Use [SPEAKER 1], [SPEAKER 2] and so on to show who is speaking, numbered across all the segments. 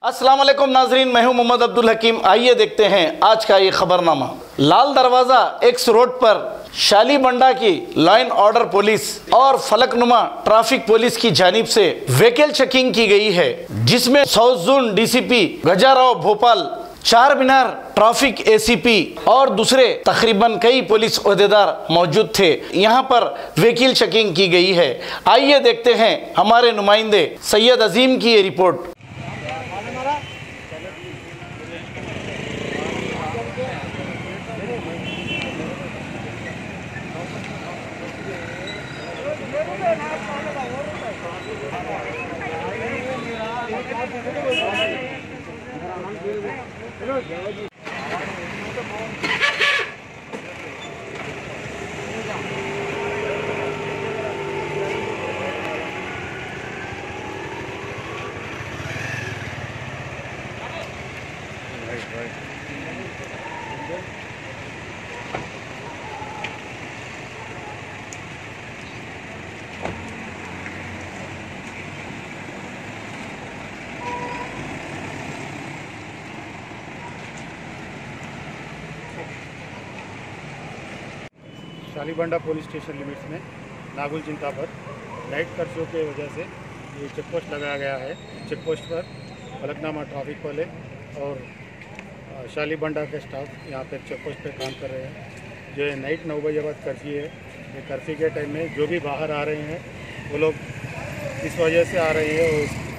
[SPEAKER 1] अस्सलाम वालेकुम नाजरीन, मैं हूं मोहम्मद अब्दुल हकीम। आइए देखते हैं आज का ये खबरनामा। लाल दरवाज़ा एक्स रोड पर शालीबंडा की लाइन ऑर्डर पुलिस और फलकनुमा ट्रैफिक पुलिस की जानिब से व्हीकल चेकिंग की गई है, जिसमें साउथ जोन डीसीपी गजाराव भोपाल, चार मीनार ट्रैफिक एसीपी और दूसरे तकरीबन कई पुलिस ओहदेदार मौजूद थे। यहाँ पर व्हीकल चेकिंग की गई है। आइए देखते हैं हमारे नुमाइंदे सैयद अजीम की ये report.
[SPEAKER 2] Shalibanda police station limits में नागुल चिंता पर लाइट कर्फ्यू के वजह से ये चेक पोस्ट लगाया गया है। चेक पोस्ट पर फलकनुमा ट्रैफिक वाले और शालीबंडा के स्टाफ यहाँ पर चेक पोस्ट पे काम कर रहे हैं। जो नाइट 9 बजे बाद कर्फ्यू है, ये कर्फ्यू के टाइम में जो भी बाहर आ रहे हैं वो लोग इस वजह से आ रहे हैं,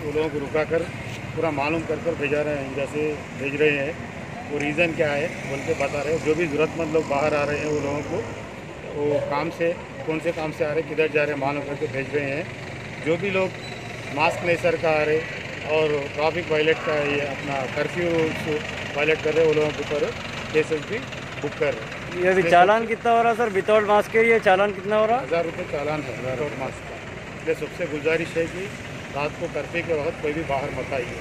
[SPEAKER 2] वो लोगों को रुका कर पूरा मालूम कर भेजा रहे हैं, जैसे भेज रहे हैं वो रीज़न क्या है बोल के बता रहे हैं। जो भी ज़रूरतमंद लोग बाहर आ रहे हैं वो लोगों को वो काम से कौन से काम से आ रहे, किधर जा रहे हैं मालूम करके भेज रहे हैं। जो भी लोग मास्क नहीं सर का आ रहे और ट्रैफिक वायलेट का ये अपना कर्फ्यू वायलेट कर रहे हैं, वो लोगों के ऊपर केसेस भी बुक कर रहे हैं।
[SPEAKER 3] ये भी चालान कितना हो रहा सर विदाउट मास्क के? ये चालान कितना हो रहा?
[SPEAKER 2] 1000 रुपये चालान है विदाउट मास्क का। इसलिए सबसे गुजारिश है कि रात को कर्फ्यू के वक्त कोई भी बाहर मत आइए।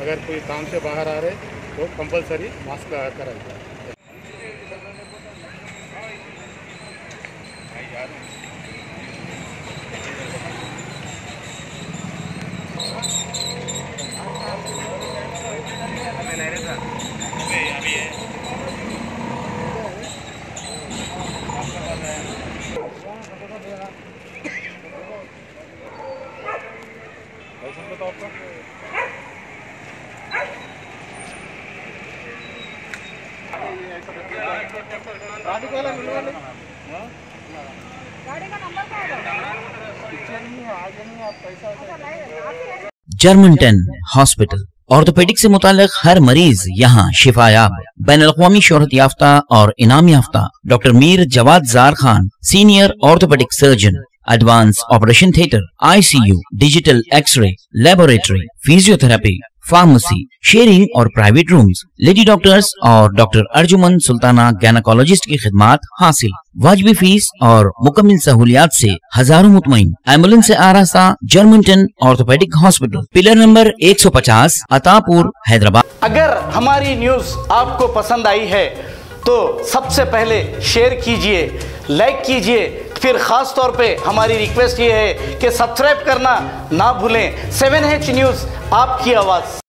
[SPEAKER 2] अगर कोई काम से बाहर आ रहे तो कंपलसरी मास्क लगा कर आइए।
[SPEAKER 4] जर्मनटन हॉस्पिटल ऑर्थोपेडिक से मुताल्लिक हर मरीज यहाँ शिफायाब। बैनुल-अक़वामी शोहरत याफ्ता और इनाम याफ्ता doctor Mir Jawad Jar Khan, senior orthopaedic surgeon, advance operation theatre, ICU, digital x-ray, laboratory, physiotherapy, pharmacy, sharing और प्राइवेट रूम्स, लेडी डॉक्टर्स और डॉक्टर अर्जुमन सुल्ताना गायनेकोलॉजिस्ट की खिदमात हासिल। वाजिबी फीस और मुकम्मल सहूलियात से हजारों मुतमईन। एम्बुलेंस से आरास्ता Germanton orthopaedic hospital, pillar number 150, Attapur, Hyderabad.
[SPEAKER 1] अगर हमारी न्यूज़ आपको पसंद आई है तो सबसे पहले शेयर कीजिए, लाइक कीजिए, फिर ख़ास तौर पे हमारी रिक्वेस्ट ये है कि सब्सक्राइब करना ना भूलें। 7H न्यूज़, आपकी आवाज़।